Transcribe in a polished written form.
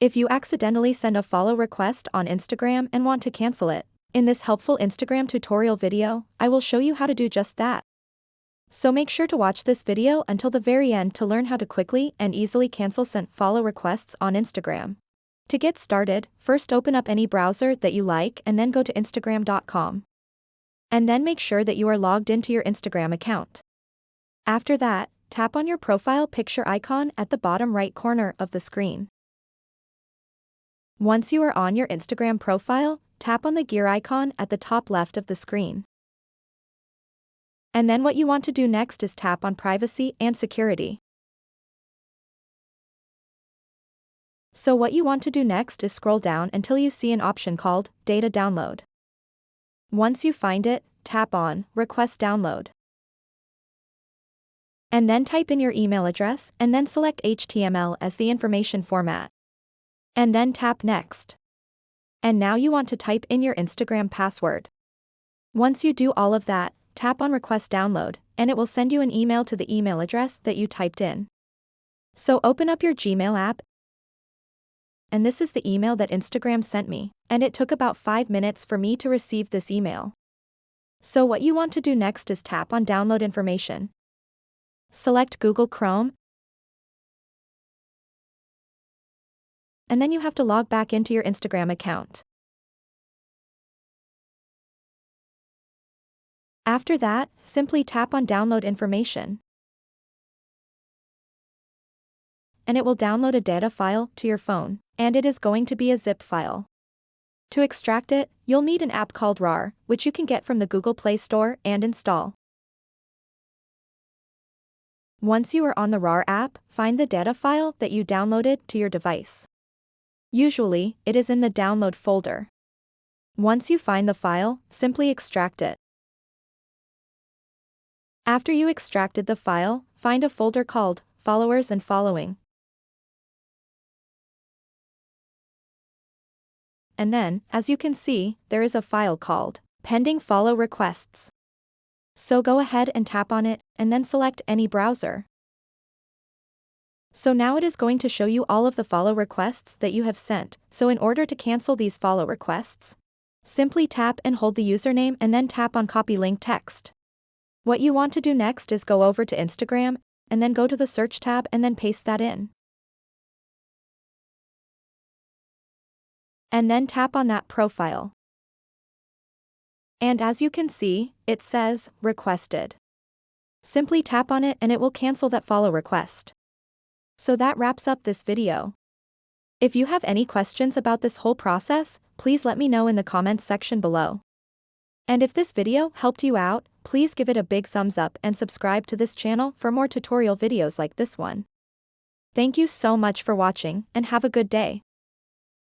If you accidentally send a follow request on Instagram and want to cancel it, in this helpful Instagram tutorial video, I will show you how to do just that. So make sure to watch this video until the very end to learn how to quickly and easily cancel sent follow requests on Instagram. To get started, first open up any browser that you like and then go to Instagram.com. And then make sure that you are logged into your Instagram account. After that, tap on your profile picture icon at the bottom right corner of the screen. Once you are on your Instagram profile, tap on the gear icon at the top left of the screen. And then what you want to do next is tap on Privacy and Security. So what you want to do next is scroll down until you see an option called Data Download. Once you find it, tap on Request Download. And then type in your email address and then select HTML as the information format. And then tap Next. And now you want to type in your Instagram password. Once you do all of that, tap on Request Download, and it will send you an email to the email address that you typed in. So open up your Gmail app, and this is the email that Instagram sent me, and it took about 5 minutes for me to receive this email. So what you want to do next is tap on Download Information. Select Google Chrome, and then you have to log back into your Instagram account. After that, simply tap on Download Information. And it will download a data file to your phone, and it is going to be a zip file. To extract it, you'll need an app called RAR, which you can get from the Google Play Store and install. Once you are on the RAR app, find the data file that you downloaded to your device. Usually, it is in the download folder. Once you find the file, simply extract it. After you extracted the file, find a folder called Followers and Following. And then, as you can see, there is a file called Pending Follow Requests. So go ahead and tap on it, and then select any browser. So now it is going to show you all of the follow requests that you have sent. So in order to cancel these follow requests, simply tap and hold the username and then tap on Copy Link Text. What you want to do next is go over to Instagram, and then go to the search tab and then paste that in. And then tap on that profile. And as you can see, it says, Requested. Simply tap on it and it will cancel that follow request. So that wraps up this video. If you have any questions about this whole process, please let me know in the comments section below. And if this video helped you out, please give it a big thumbs up and subscribe to this channel for more tutorial videos like this one. Thank you so much for watching and have a good day.